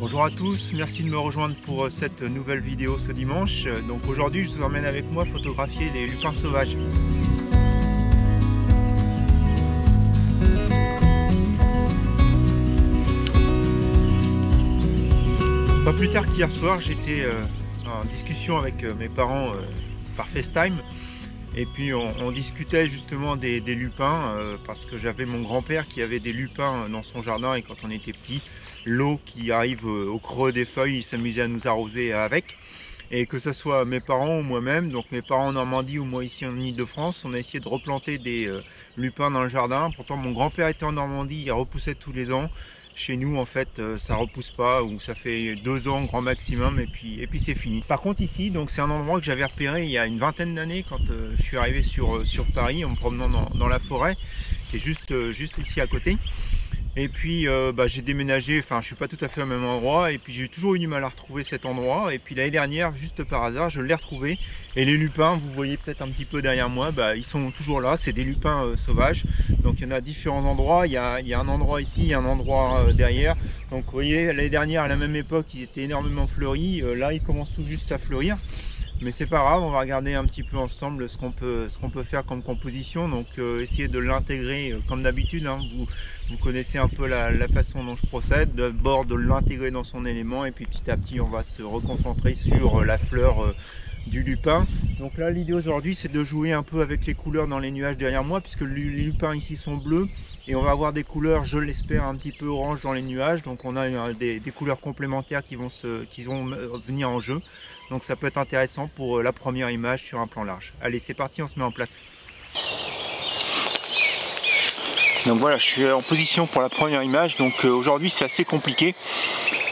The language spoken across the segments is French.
Bonjour à tous, merci de me rejoindre pour cette nouvelle vidéo ce dimanche. Donc aujourd'hui je vous emmène avec moi photographier les lupins sauvages. Pas plus tard qu'hier soir, j'étais en discussion avec mes parents par FaceTime. Et puis on discutait justement des lupins parce que j'avais mon grand-père qui avait des lupins dans son jardin, et quand on était petit, l'eau qui arrive au creux des feuilles, il s'amusait à nous arroser avec. Et que ce soit mes parents ou moi-même, donc mes parents en Normandie ou moi ici en Île-de-France, on a essayé de replanter des lupins dans le jardin. Pourtant mon grand-père était en Normandie, il repoussait tous les ans. Chez nous en fait ça repousse pas, ou ça fait 2 ans grand maximum, et puis c'est fini. Par contre ici, donc c'est un endroit que j'avais repéré il y a une vingtaine d'années quand je suis arrivé sur Paris en me promenant dans la forêt qui est juste ici à côté. Et puis j'ai déménagé, enfin je suis pas tout à fait au même endroit, et puis j'ai toujours eu du mal à retrouver cet endroit. Et puis l'année dernière, juste par hasard, je l'ai retrouvé. Et les lupins, vous voyez peut-être un petit peu derrière moi, ils sont toujours là. C'est des lupins sauvages. Donc il y en a différents endroits. Il y a un endroit ici, il y a un endroit derrière. Donc vous voyez, l'année dernière à la même époque, ils étaient énormément fleuris. Là ils commencent tout juste à fleurir. Mais c'est pas grave, on va regarder un petit peu ensemble ce qu'on peut faire comme composition. Donc essayer de l'intégrer comme d'habitude, hein. Vous connaissez un peu la façon dont je procède. D'abord de l'intégrer dans son élément, et puis petit à petit on va se reconcentrer sur la fleur du lupin. Donc là l'idée aujourd'hui c'est de jouer un peu avec les couleurs dans les nuages derrière moi, puisque les lupins ici sont bleus, et on va avoir des couleurs, je l'espère, un petit peu orange dans les nuages. Donc on a des couleurs complémentaires qui vont venir en jeu. Donc ça peut être intéressant pour la première image sur un plan large. Allez, c'est parti, on se met en place. Donc voilà, je suis en position pour la première image. Donc aujourd'hui c'est assez compliqué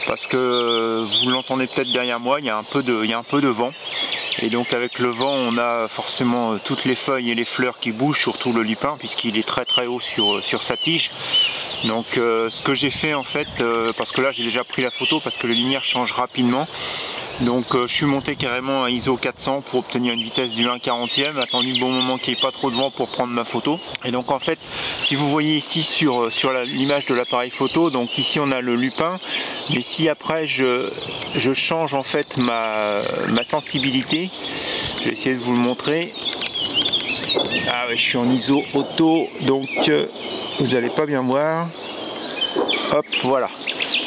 parce que vous l'entendez peut-être derrière moi, il y a un peu de vent. Et donc avec le vent, on a forcément toutes les feuilles et les fleurs qui bougent, surtout le lupin, puisqu'il est très très haut sur sa tige. Donc ce que j'ai fait en fait, parce que là j'ai déjà pris la photo parce que les lumières changent rapidement. Donc je suis monté carrément à ISO 400 pour obtenir une vitesse du 1/40e, attendu le bon moment qu'il n'y ait pas trop de vent pour prendre ma photo. Et donc en fait, si vous voyez ici sur l'image de l'appareil photo, donc ici on a le lupin, mais si après je change en fait ma sensibilité, je vais essayer de vous le montrer. Ah ouais, je suis en ISO auto, donc vous n'allez pas bien voir. Hop, voilà.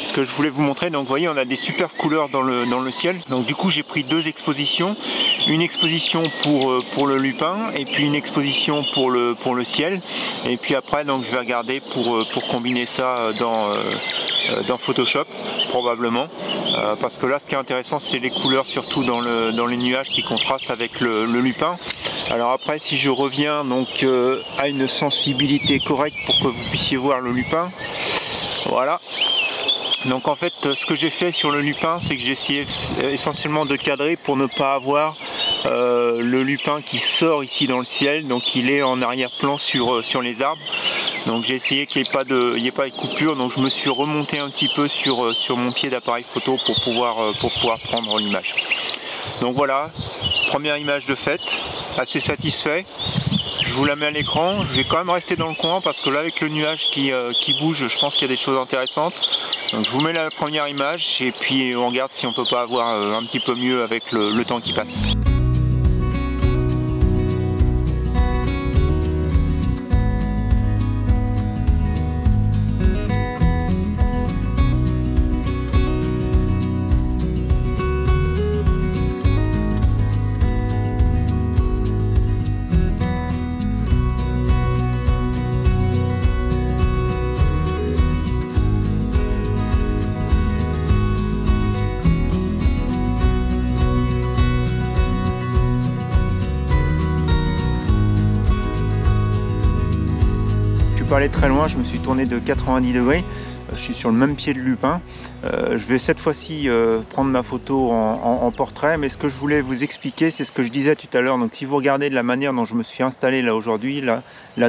Ce que je voulais vous montrer, donc vous voyez on a des super couleurs dans le ciel. Donc du coup j'ai pris 2 expositions, une exposition pour le lupin et puis une exposition pour le ciel. Et puis après donc je vais regarder pour combiner ça dans Photoshop probablement, parce que là ce qui est intéressant c'est les couleurs, surtout dans les nuages qui contrastent avec le lupin. Alors après si je reviens donc à une sensibilité correcte pour que vous puissiez voir le lupin, voilà. Donc en fait ce que j'ai fait sur le lupin, c'est que j'ai essayé essentiellement de cadrer pour ne pas avoir le lupin qui sort ici dans le ciel. Donc il est en arrière-plan sur les arbres. Donc j'ai essayé qu'il n'y ait pas de coupure. Donc je me suis remonté un petit peu sur mon pied d'appareil photo pour pouvoir prendre l'image. Donc voilà, première image de fait, assez satisfait. Je vous la mets à l'écran. Je vais quand même rester dans le coin parce que là avec le nuage qui bouge, je pense qu'il y a des choses intéressantes. Donc je vous mets la première image et puis on regarde si on peut pas avoir un petit peu mieux avec le temps qui passe. Pas aller très loin, je me suis tourné de 90 degrés, je suis sur le même pied de lupin. Je vais cette fois-ci prendre ma photo en portrait, mais ce que je voulais vous expliquer, c'est ce que je disais tout à l'heure. Donc si vous regardez de la manière dont je me suis installé là aujourd'hui, là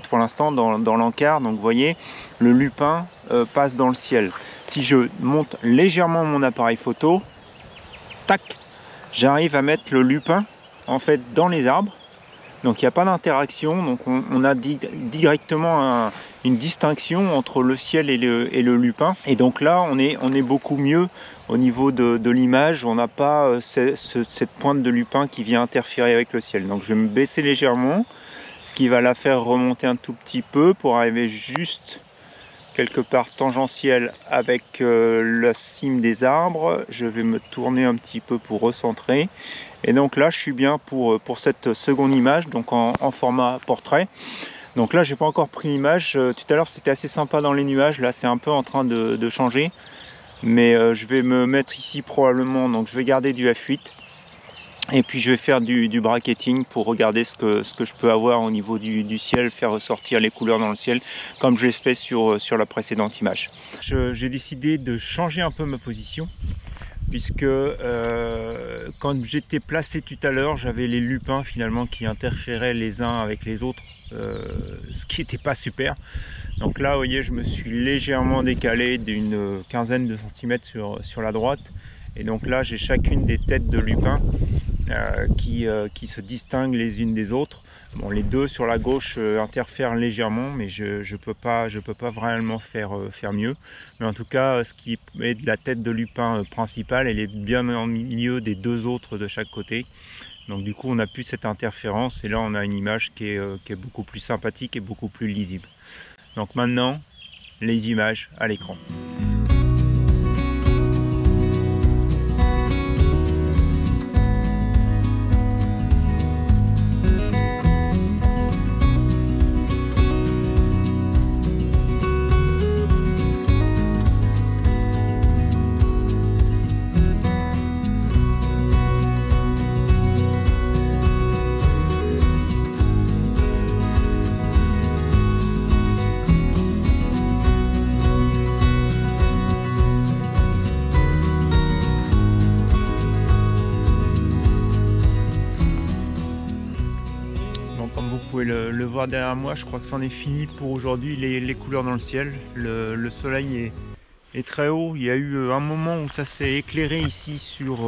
pour l'instant dans l'encart, donc vous voyez le lupin passe dans le ciel. Si je monte légèrement mon appareil photo, tac, j'arrive à mettre le lupin en fait dans les arbres. Donc il n'y a pas d'interaction, donc on a directement une distinction entre le ciel et le lupin. Et donc là on est beaucoup mieux au niveau de l'image, on n'a pas cette pointe de lupin qui vient interférer avec le ciel. Donc je vais me baisser légèrement, ce qui va la faire remonter un tout petit peu pour arriver juste quelque part tangentiel avec la cime des arbres. Je vais me tourner un petit peu pour recentrer. Et donc là, je suis bien pour cette seconde image, donc en format portrait. Donc là, j'ai pas encore pris l'image. Tout à l'heure, c'était assez sympa dans les nuages. Là, c'est un peu en train de changer. Mais je vais me mettre ici probablement. Donc je vais garder du f8. Et puis je vais faire du bracketing pour regarder ce que je peux avoir au niveau du ciel, faire ressortir les couleurs dans le ciel, comme je l'ai fait sur la précédente image. J'ai décidé de changer un peu ma position, puisque quand j'étais placé tout à l'heure, j'avais les lupins finalement qui interféraient les uns avec les autres, ce qui n'était pas super. Donc là, vous voyez, je me suis légèrement décalé d'une quinzaine de centimètres sur la droite. Et donc là, j'ai chacune des têtes de lupins qui se distinguent les unes des autres. Bon, les deux sur la gauche interfèrent légèrement, mais je peux pas vraiment faire mieux. Mais en tout cas, ce qui est de la tête de lupin principale, elle est bien en milieu des deux autres de chaque côté. Donc du coup, on n'a plus cette interférence et là, on a une image qui est beaucoup plus sympathique et beaucoup plus lisible. Donc maintenant, les images à l'écran. Vous pouvez le voir derrière moi, je crois que c'en est fini pour aujourd'hui les couleurs dans le ciel. Le soleil est très haut. Il y a eu un moment où ça s'est éclairé ici sur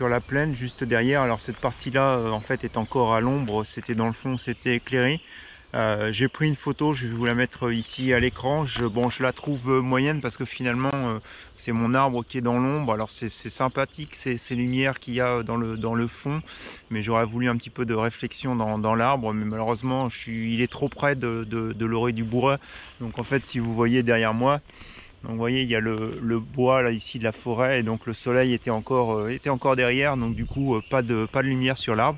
la plaine juste derrière. Alors cette partie là en fait est encore à l'ombre, c'était dans le fond, c'était éclairé. J'ai pris une photo, je vais vous la mettre ici à l'écran. Bon, je la trouve moyenne parce que finalement c'est mon arbre qui est dans l'ombre. Alors c'est sympathique ces lumières qu'il y a dans le fond, mais j'aurais voulu un petit peu de réflexion dans l'arbre, mais malheureusement il est trop près de l'orée du bois. Donc en fait, si vous voyez derrière moi, donc vous voyez, il y a le bois là ici de la forêt, et donc le soleil était encore derrière, donc du coup pas de lumière sur l'arbre.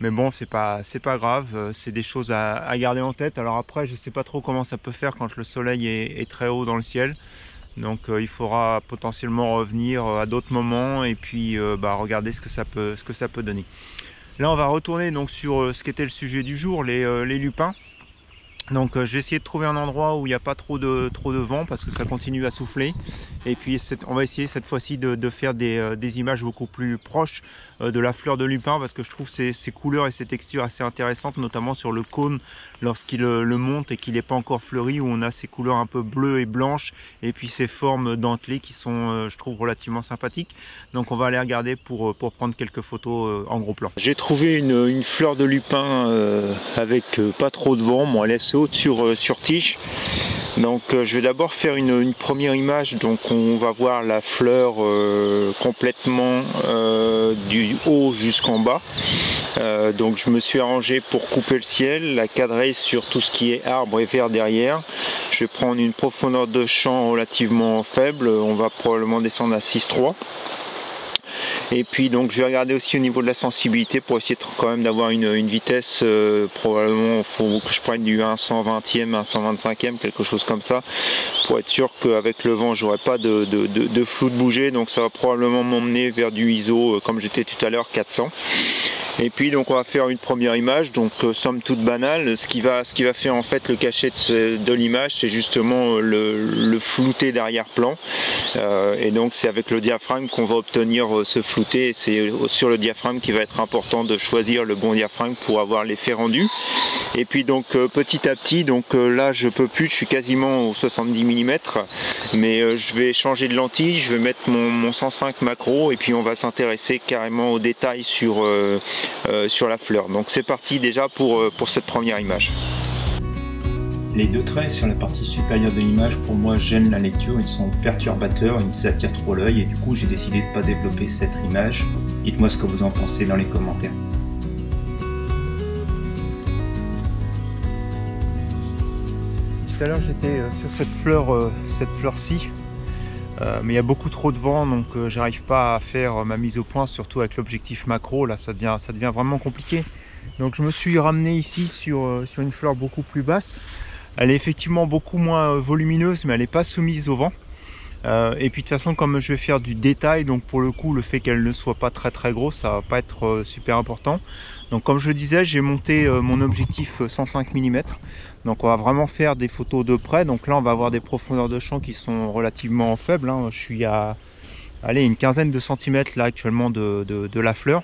Mais bon, c'est pas grave, c'est des choses à garder en tête. Alors après, je sais pas trop comment ça peut faire quand le soleil est très haut dans le ciel. Donc il faudra potentiellement revenir à d'autres moments et puis regarder ce que ça peut donner. Là, on va retourner donc sur ce qu'était le sujet du jour, les lupins. Donc j'ai essayé de trouver un endroit où il n'y a pas trop de vent parce que ça continue à souffler. Et puis on va essayer cette fois-ci de faire des images beaucoup plus proches de la fleur de lupin, parce que je trouve ces couleurs et ces textures assez intéressantes, notamment sur le cône lorsqu'il le monte et qu'il n'est pas encore fleuri, où on a ces couleurs un peu bleues et blanches et puis ces formes dentelées qui sont je trouve relativement sympathiques. Donc on va aller regarder pour prendre quelques photos en gros plan. J'ai trouvé une fleur de lupin avec pas trop de vent. Bon, elle est assez haute sur tige. Donc je vais d'abord faire une première image. Donc on va voir la fleur complètement du haut jusqu'en bas. Donc je me suis arrangé pour couper le ciel, la cadrer sur tout ce qui est arbre et vert derrière. Je vais prendre une profondeur de champ relativement faible, on va probablement descendre à 6,3. Et puis donc je vais regarder aussi au niveau de la sensibilité pour essayer quand même d'avoir une vitesse, probablement il faut que je prenne du 1/120e, 1/125e, quelque chose comme ça, pour être sûr qu'avec le vent j'aurai pas de flou de bouger. Donc ça va probablement m'emmener vers du ISO comme j'étais tout à l'heure, 400. Et puis donc on va faire une première image, donc somme toute banale. Ce qui va faire en fait le cachet de l'image, c'est justement le flouté d'arrière-plan. et donc c'est avec le diaphragme qu'on va obtenir ce flouté. C'est sur le diaphragme qu'il va être important de choisir le bon diaphragme pour avoir l'effet rendu. Et puis donc petit à petit, donc là je peux plus, je suis quasiment au 70 mm, mais je vais changer de lentille, je vais mettre mon 105 macro et puis on va s'intéresser carrément aux détails sur la fleur. Donc c'est parti déjà pour cette première image. Les deux traits sur la partie supérieure de l'image, pour moi, gênent la lecture, ils sont perturbateurs, ils attirent trop l'œil et du coup j'ai décidé de ne pas développer cette image. Dites-moi ce que vous en pensez dans les commentaires. Tout à l'heure j'étais sur cette fleur-ci, mais il y a beaucoup trop de vent, donc j'arrive pas à faire ma mise au point, surtout avec l'objectif macro. Là ça devient vraiment compliqué. Donc je me suis ramené ici sur une fleur beaucoup plus basse. Elle est effectivement beaucoup moins volumineuse, mais elle n'est pas soumise au vent. Et puis de toute façon, comme je vais faire du détail, donc pour le coup le fait qu'elle ne soit pas très grosse, ça va pas être super important. Donc comme je le disais, j'ai monté mon objectif 105 mm. Donc on va vraiment faire des photos de près. Donc là on va avoir des profondeurs de champ qui sont relativement faibles, hein. Je suis à une quinzaine de centimètres là actuellement de la fleur.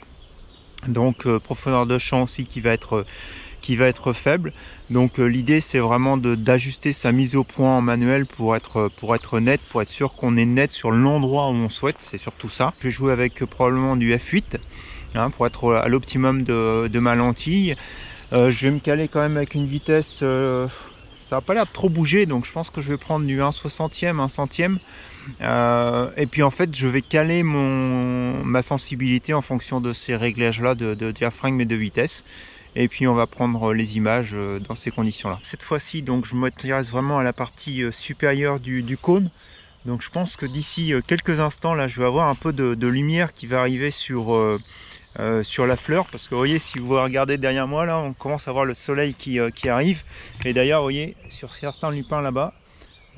Donc profondeur de champ aussi qui va être faible. Donc l'idée c'est vraiment d'ajuster sa mise au point en manuel pour être net, pour être sûr qu'on est net sur l'endroit où on souhaite. C'est surtout ça. Je vais jouer avec probablement du f8, hein, pour être à l'optimum de ma lentille. Je vais me caler quand même avec une vitesse, ça n'a pas l'air de trop bouger, donc je pense que je vais prendre du 1/60e, 1/100e. Et puis en fait je vais caler ma sensibilité en fonction de ces réglages là de diaphragme et de vitesse. Et puis on va prendre les images dans ces conditions là. Cette fois-ci donc je m'intéresse vraiment à la partie supérieure du cône. Donc je pense que d'ici quelques instants là je vais avoir un peu de lumière qui va arriver sur la fleur, parce que vous voyez, si vous regardez derrière moi là, on commence à voir le soleil qui arrive. Et d'ailleurs vous voyez sur certains lupins là-bas,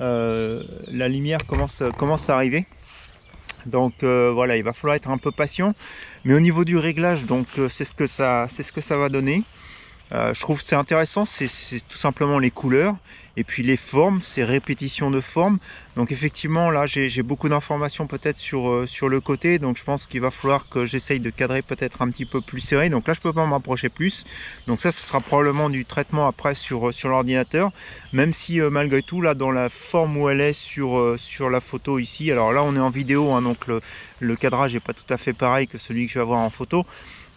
la lumière commence à arriver. Donc voilà, il va falloir être un peu patient. Mais au niveau du réglage, donc c'est ce que ça va donner. Je trouve que c'est intéressant, c'est tout simplement les couleurs et puis les formes, ces répétitions de formes. Donc effectivement là j'ai beaucoup d'informations peut-être sur le côté, donc je pense qu'il va falloir que j'essaye de cadrer peut-être un petit peu plus serré. Donc là je peux pas m'approcher plus, donc ça ce sera probablement du traitement après sur l'ordinateur, même si malgré tout là dans la forme où elle est sur la photo ici, alors là on est en vidéo, hein, donc le cadrage n'est pas tout à fait pareil que celui que je vais avoir en photo.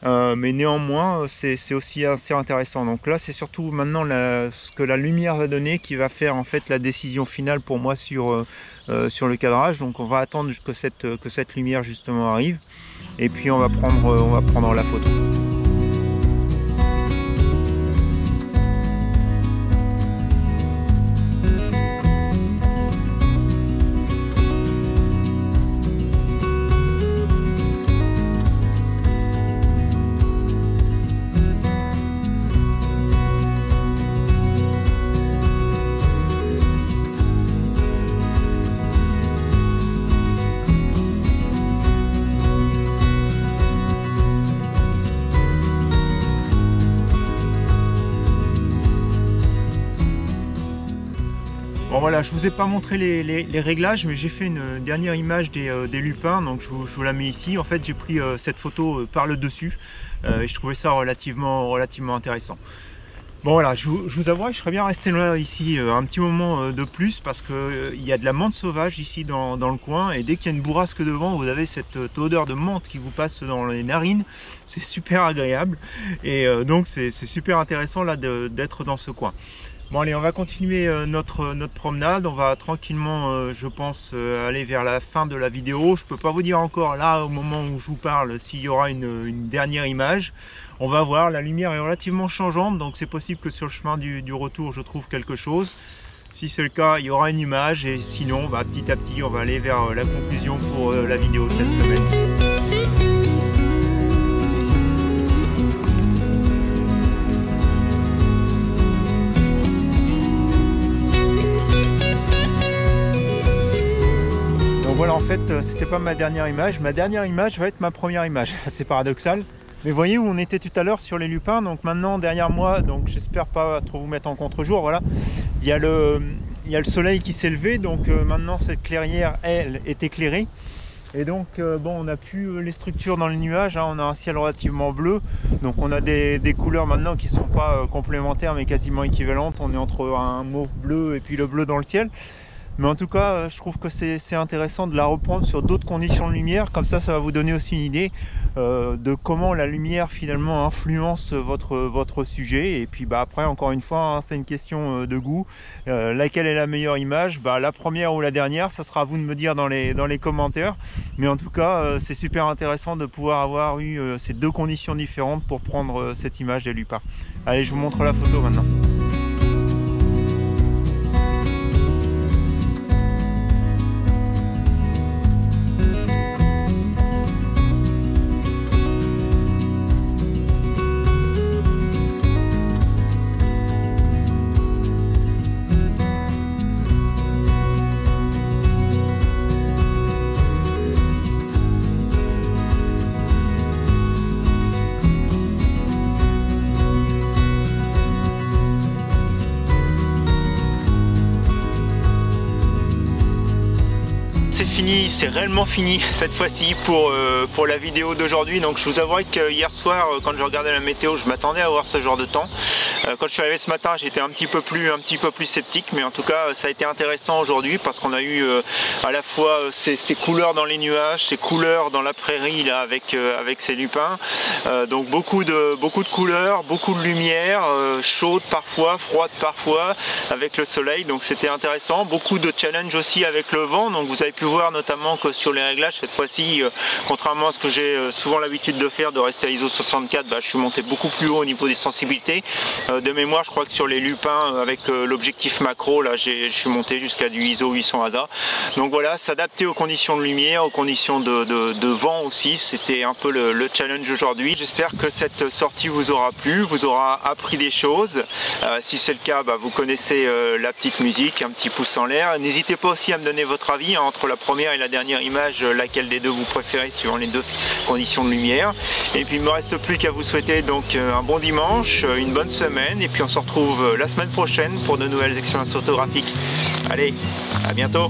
Mais néanmoins c'est aussi assez intéressant. Donc là c'est surtout maintenant ce que la lumière va donner qui va faire en fait la décision finale pour moi sur le cadrage. Donc on va attendre que cette lumière justement arrive et puis on va prendre la photo. Bon voilà, je vous ai pas montré les réglages, mais j'ai fait une dernière image des lupins, donc je vous la mets ici. En fait j'ai pris cette photo par le dessus et je trouvais ça relativement intéressant. Bon voilà, je vous avoue que je serais bien resté là ici un petit moment de plus, parce qu'il y a de la menthe sauvage ici dans le coin, et dès qu'il y a une bourrasque de vent, vous avez cette odeur de menthe qui vous passe dans les narines. C'est super agréable et donc c'est super intéressant là d'être dans ce coin. Bon allez, on va continuer notre promenade. On va tranquillement, je pense, aller vers la fin de la vidéo. Je peux pas vous dire encore là au moment où je vous parle s'il y aura une dernière image. On va voir, la lumière est relativement changeante, donc c'est possible que sur le chemin du retour je trouve quelque chose. Si c'est le cas, il y aura une image, et sinon petit à petit on va aller vers la conclusion pour la vidéo de cette semaine. Voilà, en fait c'était pas ma dernière image va être ma première image. C'est paradoxal, mais voyez où on était tout à l'heure sur les lupins. Donc maintenant derrière moi, donc j'espère pas trop vous mettre en contre-jour, voilà, il y il y a le soleil qui s'est levé, donc maintenant cette clairière, elle, est éclairée. Et donc bon, on n'a plus les structures dans les nuages, hein, on a un ciel relativement bleu, donc on a des couleurs maintenant qui ne sont pas complémentaires mais quasiment équivalentes. On est entre un mauve bleu et puis le bleu dans le ciel. Mais en tout cas, je trouve que c'est intéressant de la reprendre sur d'autres conditions de lumière, comme ça va vous donner aussi une idée de comment la lumière finalement influence votre sujet. Et puis après, encore une fois, hein, c'est une question de goût. Laquelle est la meilleure image? La première ou la dernière, ça sera à vous de me dire dans les commentaires. Mais en tout cas, c'est super intéressant de pouvoir avoir eu ces deux conditions différentes pour prendre cette image des lupins. Allez, je vous montre la photo maintenant. C'est réellement fini cette fois-ci pour la vidéo d'aujourd'hui. Donc je vous avouerai que hier soir, quand je regardais la météo, je m'attendais à voir ce genre de temps. Quand je suis arrivé ce matin, j'étais un petit peu plus sceptique, mais en tout cas ça a été intéressant aujourd'hui parce qu'on a eu à la fois ces couleurs dans les nuages, ces couleurs dans la prairie là avec ces lupins. Donc beaucoup de couleurs, beaucoup de lumière, chaude parfois, froide parfois, avec le soleil. Donc c'était intéressant. Beaucoup de challenges aussi avec le vent. Donc vous avez pu voir notamment que sur les réglages cette fois-ci, contrairement à ce que j'ai souvent l'habitude de faire, de rester à ISO 64, je suis monté beaucoup plus haut au niveau des sensibilités. De mémoire, je crois que sur les lupins avec l'objectif macro, là je suis monté jusqu'à du ISO 800 ASA. Donc voilà, s'adapter aux conditions de lumière, aux conditions de vent aussi, c'était un peu le challenge aujourd'hui. J'espère que cette sortie vous aura plu, vous aura appris des choses. Si c'est le cas, vous connaissez la petite musique, un petit pouce en l'air. N'hésitez pas aussi à me donner votre avis entre la première et la dernière image, laquelle des deux vous préférez suivant les deux conditions de lumière. Et puis il ne me reste plus qu'à vous souhaiter donc un bon dimanche, une bonne semaine, et puis on se retrouve la semaine prochaine pour de nouvelles expériences photographiques. Allez, à bientôt.